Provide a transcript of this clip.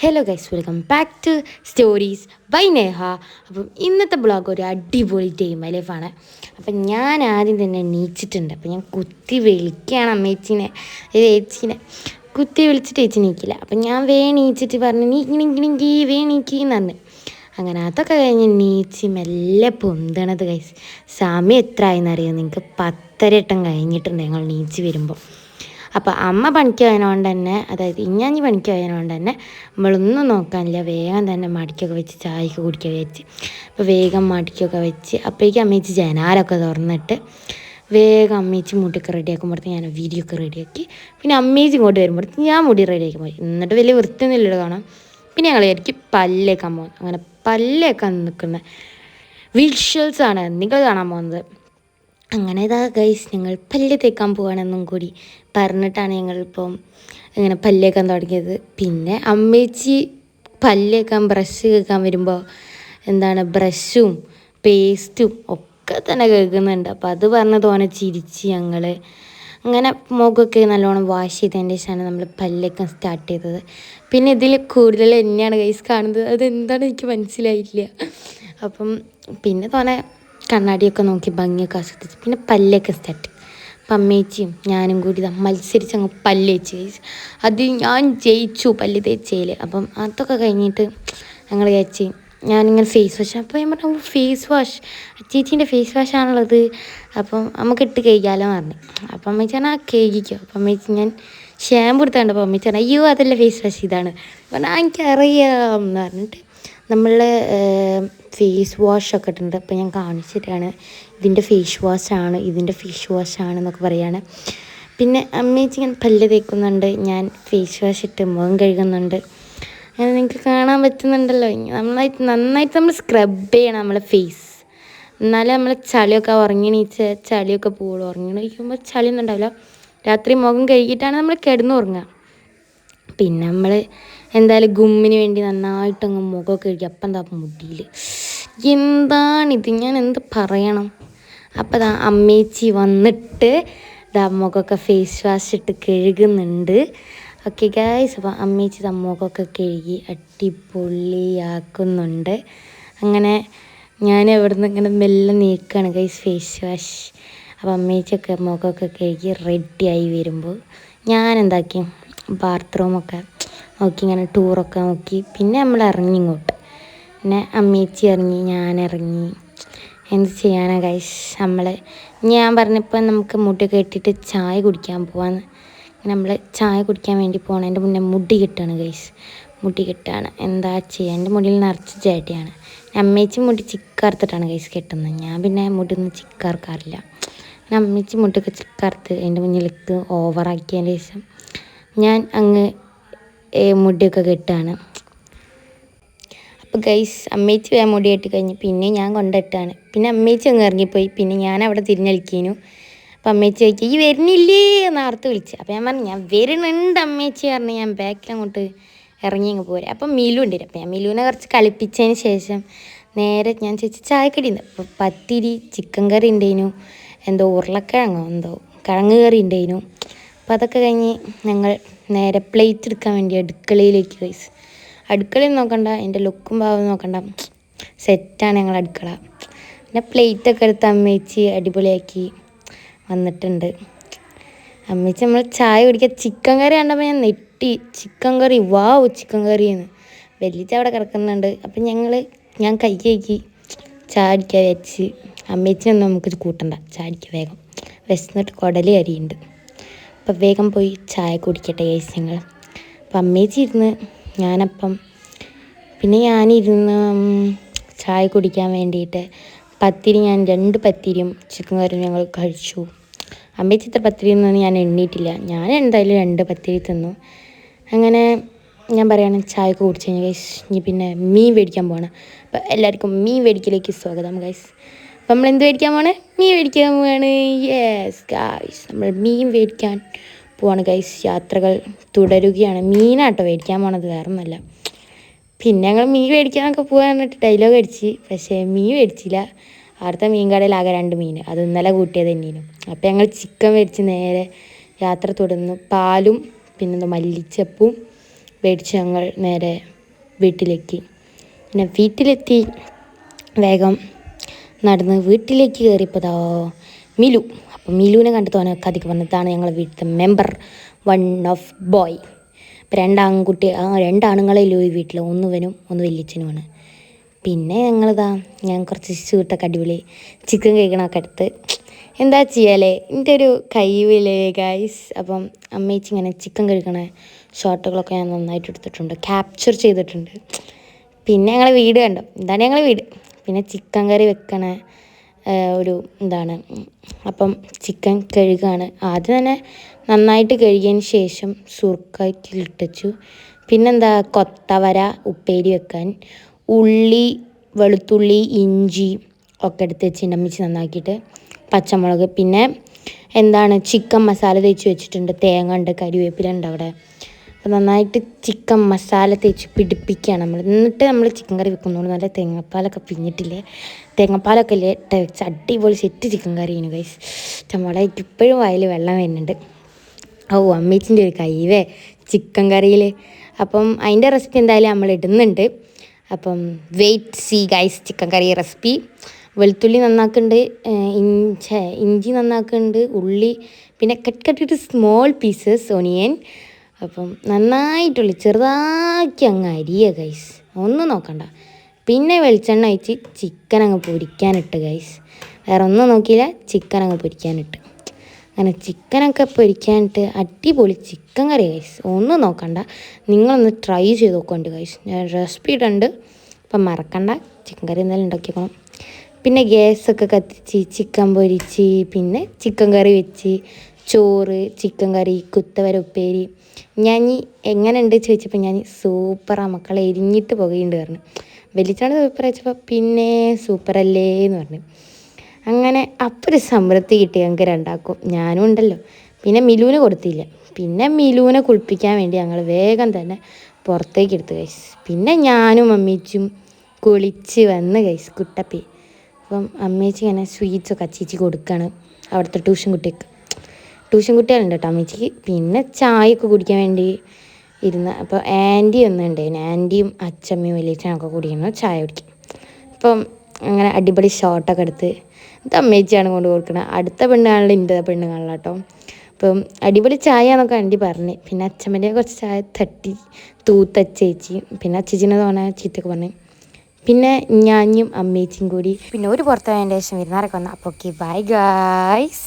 Hello guys, welcome back to stories by Neha. അപ്പം ഇന്നത്തെ blog ഒരു അടിപൊളി ടൈം ലൈഫാണ്. അപ്പം ഞാൻ ആദ്യം തന്നെ എണീച്ചിട്ടുണ്ട്. അപ്പം ഞാൻ കുത്തി വിളിക്കുകയാണ് അമ്മേച്ചീനെ, ചേച്ചീനെ കുത്തി വിളിച്ചിട്ട് ചേച്ചി നീക്കില്ല. അപ്പം ഞാൻ നീച്ചിട്ട് പറഞ്ഞു നീക്കി നീക്കിന്ന് പറഞ്ഞു. അങ്ങനെ അതൊക്കെ കഴിഞ്ഞ് നീച്ചി മെല്ലെ പൊന്തണത് ഗൈസ്. സമയം എത്ര ആയെന്നറിയാം നിങ്ങൾക്ക്? 10:30 കഴിഞ്ഞിട്ടുണ്ട് ഞങ്ങൾ നീച്ച് വരുമ്പോൾ. അപ്പോൾ അമ്മ പണിക്ക് പോയതുകൊണ്ട് തന്നെ, അതായത് ഇഞ്ഞാഞ്ഞി പണിക്ക് പോയതുകൊണ്ട് തന്നെ നമ്മളൊന്നും നോക്കാനില്ല, വേഗം തന്നെ മടിക്കൊക്കെ വെച്ച് ചായയൊക്കെ കുടിക്കുക വെച്ച്. അപ്പോൾ വേഗം മടിക്കൊക്കെ വെച്ച് അപ്പോഴേക്കും അമ്മേച്ചി ജനാലൊക്കെ തുറന്നിട്ട് വേഗം അമ്മേച്ചി മുടിയൊക്കെ റെഡിയാക്കുമ്പോഴത്തേക്ക് ഞാൻ വീഡിയോ ഒക്കെ റെഡിയാക്കി. പിന്നെ അമ്മേച്ചി ഇങ്ങോട്ട് വരുമ്പോഴത്തേക്ക് ഞാൻ മുടി റെഡിയാക്കി പോയി. എന്നിട്ട് വലിയ വൃത്തിയൊന്നുമില്ല കാണാം. പിന്നെ ഞങ്ങൾ എനിക്ക് പല്ലേക്കാൻ പോകും. അങ്ങനെ പല്ലേക്കാൻ നിൽക്കുന്ന വിഷ്വൽസാണ് നിങ്ങൾ കാണാൻ പോകുന്നത്. അങ്ങനെ ഇതാ ഗൈസ്, ഞങ്ങൾ പല്ല് തേക്കാൻ പോവാണെന്നും കൂടി പറഞ്ഞിട്ടാണ് ഞങ്ങളിപ്പം ഇങ്ങനെ പല്ലേക്കാൻ തുടങ്ങിയത്. പിന്നെ അമ്മേച്ചി പല്ലേക്കാൻ ബ്രഷ് കേൾക്കാൻ വരുമ്പോൾ ബ്രഷും പേസ്റ്റും ഒക്കെ തന്നെ കേൾക്കുന്നുണ്ട്. അപ്പോൾ അത് പറഞ്ഞ് തോനെ ചിരിച്ച് ഞങ്ങൾ അങ്ങനെ മുഖമൊക്കെ നല്ലോണം വാഷ് ചെയ്തതിൻ്റെ ശേഷമാണ് നമ്മൾ പല്ലേക്കാൻ സ്റ്റാർട്ട് ചെയ്തത്. പിന്നെ ഇതിൽ കൂടുതൽ എന്നെയാണ് ഗൈസ് കാണുന്നത്. അതെന്താണ് എനിക്ക് മനസ്സിലായില്ല. അപ്പം പിന്നെ തോനെ കണ്ണാടിയൊക്കെ നോക്കി ഭംഗിയൊക്കെ ആസ്വദിച്ച് പിന്നെ പല്ലൊക്കെ സ്റ്റാർട്ട്. അപ്പം അമ്മേച്ചിയും ഞാനും കൂടി മത്സരിച്ച് അങ്ങ് പല്ല് തേച്ച് കഴിച്ചു. അത് ഞാൻ ജയിച്ചു പല്ല് തേച്ചതിൽ. അപ്പം അതൊക്കെ കഴിഞ്ഞിട്ട് ഞങ്ങൾ ചേച്ചി ഞാനിങ്ങനെ ഫേസ് വാഷ്, അപ്പോൾ ഞാൻ പറഞ്ഞു ഫേസ് വാഷ് ചേച്ചീൻ്റെ ഫേസ് വാഷാണുള്ളത്, അപ്പം നമുക്ക് ഇട്ട് കഴിക്കാമല്ലോ എന്ന് പറഞ്ഞു. അപ്പം അമ്മേച്ചി പറഞ്ഞാൽ കേൾക്കിക്കോ. അപ്പം അമ്മേച്ചി ഞാൻ ഷാമ്പു എടുത്താണ്ട് അപ്പോൾ അമ്മേച്ചി പറഞ്ഞാൽ അയ്യോ അതല്ല ഫേസ് വാഷ് ഇതാണ് പറഞ്ഞാൽ എനിക്കറിയാം എന്ന് പറഞ്ഞിട്ട് നമ്മൾ ഫേസ് വാഷൊക്കെ ഇട്ടിട്ടുണ്ട്. അപ്പോൾ ഞാൻ കാണിച്ചിട്ടാണ് ഇതിൻ്റെ ഫേസ് വാഷാണ്, ഇതിൻ്റെ ഫേസ് വാഷാണ് എന്നൊക്കെ പറയുകയാണ്. പിന്നെ അമ്മേച്ചി ഞാൻ പല്ല് തേക്കുന്നുണ്ട്, ഞാൻ ഫേസ് വാഷ് ഇട്ട് മുഖം കഴുകുന്നുണ്ട്. അങ്ങനെ നിങ്ങൾക്ക് കാണാൻ പറ്റുന്നുണ്ടല്ലോ. നന്നായിട്ട് നമ്മൾ സ്ക്രബ് ചെയ്യണം നമ്മളെ ഫേസ്, എന്നാലേ നമ്മൾ ചളിയൊക്കെ ഉറങ്ങിണീച്ച് ചളിയൊക്കെ പോകുള്ളൂ. ഉറങ്ങിണീക്കുമ്പോൾ ചളിയൊന്നും ഉണ്ടാവില്ല. രാത്രി മുഖം കഴുകിയിട്ടാണ് നമ്മൾ കിടന്നുറങ്ങുക. പിന്നെ നമ്മൾ എന്തായാലും ഗുമ്മിന് വേണ്ടി നന്നായിട്ടങ്ങ് മുഖമൊക്കെ കഴുകി. അപ്പം എന്താ മുടിയിൽ എന്താണിത്, ഞാൻ എന്ത് പറയണം. അപ്പം അമ്മേച്ചി വന്നിട്ട് മുഖമൊക്കെ ഫേസ് വാഷ് ഇട്ട് കഴുകുന്നുണ്ട്. ഓക്കെ ഗൈസ്, അപ്പോൾ അമ്മേച്ചി മുഖമൊക്കെ കഴുകി അടിപൊളിയാക്കുന്നുണ്ട്. അങ്ങനെ ഞാൻ എവിടെ നിന്ന് ഇങ്ങനെ മെല്ലെ നീക്കുകയാണ് ഗൈസ് ഫേസ് വാഷ്. അപ്പോൾ അമ്മേച്ചിയൊക്കെ മുഖമൊക്കെ കഴുകി റെഡിയായി വരുമ്പോൾ ഞാൻ എന്താക്കി ബാത്റൂമൊക്കെ നോക്കി ഇങ്ങനെ ടൂറൊക്കെ നോക്കി. പിന്നെ നമ്മൾ ഇറങ്ങി ഇങ്ങോട്ട്. പിന്നെ അമ്മേച്ചി ഇറങ്ങി, ഞാനിറങ്ങി. എന്ത് ചെയ്യാനാ ഗൈസ്, ഞാൻ പറഞ്ഞപ്പോൾ നമുക്ക് മുടിയൊക്കെ ഇട്ടിട്ട് ചായ കുടിക്കാൻ പോവാന്ന്. നമ്മൾ ചായ കുടിക്കാൻ വേണ്ടി പോകണം. എൻ്റെ മുന്നേ മുടി കെട്ടാണ് ഗൈസ്, മുടി കെട്ടാണ്. എന്താ ചെയ്യുക, എൻ്റെ മുടിയിൽ നിറച്ച് ചേട്ടയാണ്. അമ്മേച്ചി മുടി ചിക്കറുത്തിട്ടാണ് ഗൈസ് കെട്ടുന്നത്. ഞാൻ പിന്നെ മുടി ഒന്നും ചിക്കറക്കാറില്ല. അമ്മേച്ചി മുടിയൊക്കെ ചിക്കറുത്ത് എൻ്റെ മുന്നിലേക്ക് ഓവറാക്കിയതിന് ശേഷം ഞാൻ അങ്ങ് മുടിയൊക്കെ കെട്ടാണ്. അപ്പോൾ ഗൈസ് അമ്മേച്ചി വേഗം മുടി കെട്ടി കഴിഞ്ഞ് പിന്നെ ഞാൻ കൊണ്ടിട്ടാണ്. പിന്നെ അമ്മേച്ചി അങ്ങ് ഇറങ്ങിപ്പോയി. പിന്നെ ഞാൻ അവിടെ തിരിഞ്ഞളിക്കേനു. അപ്പം അമ്മേച്ചി ചോദിച്ചു ഈ വരുന്നില്ലേ എന്ന് ആർത്ത് വിളിച്ച്. അപ്പോൾ ഞാൻ പറഞ്ഞു ഞാൻ വരുന്നുണ്ട് അമ്മേച്ചി പറഞ്ഞ് ഞാൻ ബാക്കിൽ അങ്ങോട്ട് ഇറങ്ങി അങ്ങ് പോരാ. അപ്പം മിലു ഉണ്ടായിരുന്നു. അപ്പം ഞാൻ മിലുവിനെ കുറച്ച് കളിപ്പിച്ചതിന് ശേഷം നേരെ ഞാൻ ചോദിച്ചു ചായക്കടി ഉണ്ട്. അപ്പോൾ പത്തിരി, ചിക്കൻ കറി ഉണ്ടായിരുന്നു, എന്തോ ഉരുളക്കിഴങ്ങോ എന്തോ കിഴങ്ങ് കറി ഉണ്ടായിരുന്നു. അപ്പോൾ അതൊക്കെ കഴിഞ്ഞ് ഞങ്ങൾ നേരെ പ്ലേറ്റ് എടുക്കാൻ വേണ്ടി അടുക്കളയിലേക്ക് ഗൈസ്. അടുക്കളയിൽ നോക്കണ്ട, എൻ്റെ ലുക്കും ഭാവം നോക്കണ്ട, സെറ്റാണ് ഞങ്ങൾ അടുക്കള. പിന്നെ പ്ലേറ്റൊക്കെ എടുത്ത് അമ്മേച്ചി അടിപൊളിയാക്കി വന്നിട്ടുണ്ട്. അമ്മേച്ചി നമ്മൾ ചായ കുടിക്കുക. ചിക്കൻ കറി കണ്ടപ്പോൾ ഞാൻ നെട്ടി. ചിക്കൻ കറി, വാവ് ചിക്കൻ കറിയെന്ന്. വലിച്ച അവിടെ കിടക്കുന്നുണ്ട്. അപ്പം ഞാൻ കൈ കഴുകി ചായ അടിക്കാൻ വെച്ച്. അമ്മേച്ചിനൊന്നും നമുക്ക് കൂട്ടണ്ട, ചായ അടിക്കുക വേഗം, വിശന്നിട്ട് കുടല് കരിയുണ്ട്. അപ്പം വേഗം പോയി ചായ കുടിക്കട്ടെ ഗൈസ് ഞങ്ങൾ. അപ്പം അമ്മേച്ചി ഇരുന്ന് പിന്നെ ഞാനിരുന്ന് ചായ കുടിക്കാൻ വേണ്ടിയിട്ട് പത്തിരി, ഞാൻ 2 പത്തിരിയും ചിക്കൻ കറിയും ഞങ്ങൾ കഴിച്ചു. അമ്മേച്ചി ഇത്ര പത്തിരി ഒന്നും ഞാൻ എണ്ണിയിട്ടില്ല. ഞാൻ എന്തായാലും 2 പത്തിരി തിന്നു. അങ്ങനെ ഞാൻ പറയുകയാണ് ചായ ഒക്കെ കുടിച്ച് കഴിഞ്ഞാൽ ഗൈസ് ഇനി പിന്നെ മീൻ മേടിക്കാൻ പോവാണ്. അപ്പം എല്ലാവർക്കും മീൻ മേടിക്കലേക്ക് സ്വാഗതം ഗൈസ്. അപ്പം നമ്മൾ എന്ത് മേടിക്കാൻ പോവാണ്? മീൻ മേടിക്കാൻ പോവാണ്. യെസ് ഗൈസ്, നമ്മൾ മീൻ മേടിക്കാൻ പോവാണ് ഗൈസ്. യാത്രകൾ തുടരുകയാണ്. മീനാട്ടോ മേടിക്കാൻ പോണത്, വേറെ ഒന്നുമല്ല. പിന്നെ ഞങ്ങൾ മീൻ മേടിക്കാനൊക്കെ പോകാൻ പറഞ്ഞിട്ട് ഡയലോഗ് അടിച്ച്, പക്ഷേ മീൻ മേടിച്ചില്ല. അവിടുത്തെ മീൻ കടയിൽ ആകെ 2 മീൻ, അത് ഇന്നലെ കൂട്ടിയത് തന്നെയാണ്. അപ്പം ഞങ്ങൾ ചിക്കൻ മേടിച്ച് നേരെ യാത്ര തുടർന്നു. പാലും പിന്നെന്താ മല്ലിച്ചപ്പും മേടിച്ച് ഞങ്ങൾ നേരെ വീട്ടിലേക്ക്. പിന്നെ വീട്ടിലെത്തി വേഗം നടന്ന് വീട്ടിലേക്ക് കയറിയപ്പോൾ മിലു. അപ്പം മിലുവിനെ കണ്ട് തോന്നെ കഥയ്ക്ക് പറഞ്ഞതാണ് ഞങ്ങളെ വീട്ടിലത്തെ മെമ്പർ 1 ഓഫ് ബോയ്. ഇപ്പം രണ്ടാണുങ്ങളല്ലോ ഈ വീട്ടിൽ, ഒന്ന് ഇവനും ഒന്ന് വലിയച്ഛനുമാണ്. പിന്നെ ഞാൻ കുറച്ച് ഷൂട്ടൊക്കെ അടിപൊളി ചിക്കൻ കഴിക്കണമൊക്കെ എടുത്ത് എന്താ ചെയ്യാലേ, എൻ്റെ ഒരു കഴിവില്ലേ ഗൈസ്. അപ്പം അമ്മേച്ചി ഇങ്ങനെ ചിക്കൻ കഴിക്കണ ഷോട്ടുകളൊക്കെ ഞാൻ നന്നായിട്ട് എടുത്തിട്ടുണ്ട്, ക്യാപ്ചർ ചെയ്തിട്ടുണ്ട്. പിന്നെ ഞങ്ങളെ വീട് കണ്ടോ, ഇതാണ് ഞങ്ങളെ വീട്. പിന്നെ ചിക്കൻ കറി വെക്കണ അപ്പം ചിക്കൻ കഴുകാണ്. ആദ്യം തന്നെ നന്നായിട്ട് കഴുകിയതിന് ശേഷം സുർക്കയിലിട്ടു. കൊത്തവര ഉപ്പേരി വെക്കാൻ ഉള്ളി, വെളുത്തുള്ളി, ഇഞ്ചി ഒക്കെ എടുത്ത് വെച്ചിട്ടുണ്ട് അമ്മിച്ച് നന്നാക്കിയിട്ട്. പച്ചമുളക്, പിന്നെ ചിക്കൻ മസാല തേച്ച് വെച്ചിട്ടുണ്ട്. തേങ്ങ ഉണ്ട്, കരിവേപ്പില ഉണ്ട് അവിടെ. അപ്പോൾ നന്നായിട്ട് ചിക്കൻ മസാല തേച്ച് പിടിപ്പിക്കുകയാണ് നമ്മൾ. എന്നിട്ട് നമ്മൾ ചിക്കൻ കറി വെക്കുന്നതുകൊണ്ട് നല്ല തേങ്ങാപ്പാലൊക്കെ പിഞ്ഞിട്ടില്ലേ, തേങ്ങാപ്പാലൊക്കെ ഇട്ട് വെച്ച് അടിപൊളി സെറ്റ് ചിക്കൻ കറിയാണ് ഗൈസ്. നമ്മളെ ഇപ്പോഴും വായിൽ വെള്ളം വരുന്നുണ്ട്. അമ്മേച്ചിൻ്റെ ഒരു കൈവേ ചിക്കൻ കറിയിൽ. അപ്പം അതിൻ്റെ റെസിപ്പി എന്തായാലും നമ്മൾ ഇടുന്നുണ്ട്. അപ്പം വെയിറ്റ് സീ ഗൈസ്, ചിക്കൻ കറി റെസിപ്പി. വെളുത്തുള്ളി നന്നാക്കുന്നുണ്ട്, ഇഞ്ചി നന്നാക്കുന്നുണ്ട്, ഉള്ളി, പിന്നെ കട്ടിട്ട് സ്മോൾ പീസസ് ഓണിയൻ. അപ്പം നന്നായിട്ടുള്ളി ചെറുതാക്കി അങ്ങ് അരിയുക ഗൈസ്, ഒന്നും നോക്കണ്ട. പിന്നെ വെളിച്ചെണ്ണ ഒഴിച്ച് ചിക്കൻ അങ്ങ് പൊരിക്കാനിട്ട് ഗൈസ്. വേറെ ഒന്നും നോക്കിയില്ല, ചിക്കൻ അങ്ങ് പൊരിക്കാനിട്ട്. അങ്ങനെ ചിക്കനൊക്കെ പൊരിക്കാനിട്ട് അടിപൊളി ചിക്കൻ കറി ഗൈസ്, ഒന്നും നോക്കണ്ട, നിങ്ങളൊന്ന് ട്രൈ ചെയ്ത് നോക്കുന്നുണ്ട് ഗൈസ്. ഞാൻ റെസിപ്പി ഇടുന്നുണ്ട്, അപ്പം മറക്കണ്ട. ചിക്കൻ കറി എന്തായാലും ഉണ്ടാക്കിയേക്കണം. പിന്നെ ഗ്യാസൊക്കെ കത്തിച്ച് ചിക്കൻ പൊരിച്ച്, പിന്നെ ചിക്കൻ കറി വെച്ച്, ചോറ്, ചിക്കൻ കറി, കുത്തവര ഉപ്പേരി. ഞാൻ എങ്ങനെ ഉണ്ട് ചോദിച്ചപ്പോൾ ഞാൻ സൂപ്പറാ മക്കളെ, എരിഞ്ഞിട്ട് പുകയുണ്ട് പറഞ്ഞു. വലിച്ചാണ് സൂപ്പർ വെച്ചപ്പോൾ പിന്നെ സൂപ്പറല്ലേ എന്ന് പറഞ്ഞു. അങ്ങനെ അപ്പോൾ ഒരു സമൃദ്ധി കിട്ടി ഞങ്ങൾക്ക് രണ്ടാക്കും. ഞാനും ഉണ്ടല്ലോ. പിന്നെ മിലുവിന് കൊടുത്തില്ല. പിന്നെ മിലുവിനെ കുളിപ്പിക്കാൻ വേണ്ടി ഞങ്ങൾ വേഗം തന്നെ പുറത്തേക്ക് എടുത്തു ഗൈസ്. പിന്നെ ഞാനും അമ്മേച്ചും കുളിച്ച് വന്ന് ഗൈസ് കുട്ടപ്പി. അപ്പം അമ്മേച്ചി ഇങ്ങനെ സ്വീറ്റ്സൊക്കെ അച്ചേച്ചി കൊടുക്കുകയാണ് അവിടുത്തെ ട്യൂഷൻ കുട്ടികളുണ്ട് കേട്ടോ അമ്മേച്ചിക്ക്. പിന്നെ ചായയൊക്കെ കുടിക്കാൻ വേണ്ടി ഇരുന്ന്. അപ്പോൾ ആൻറ്റി ഒന്നുണ്ടായിരുന്നു, ആൻറ്റിയും അച്ഛമ്മയും വലിയച്ഛനൊക്കെ കൂടിയിരുന്നു ചായ കുടിക്കും. അപ്പം അങ്ങനെ അടിപൊളി ഷോട്ടൊക്കെ എടുത്ത് ഇത് അമ്മേച്ചിയാണ് കൊണ്ട് കൊടുക്കുന്നത്. അടുത്ത പെണ്ണുകാണല്ലോ എൻ്റെ പെണ്ണുകാണല്ലോ കേട്ടോ. അപ്പം അടിപൊളി ചായ എന്നൊക്കെ ആൻറ്റി പറഞ്ഞ്. പിന്നെ അച്ഛമ്മൻ്റെ കുറച്ച് ചായ തട്ടി തൂത്തച്ചേച്ചി, പിന്നെ അച്ചേച്ചിനെ തോന്നാൻ ചീത്തൊക്കെ പറഞ്ഞ്. പിന്നെ ഞാനും അമ്മേച്ചിയും കൂടി പിന്നെ ഒരു പുറത്ത് പോയതിൻ്റെ ശേഷം വരുന്നാരൊക്കെ വന്നു. അപ്പോൾ ഓക്കെ ബൈ ഗായ്സ്.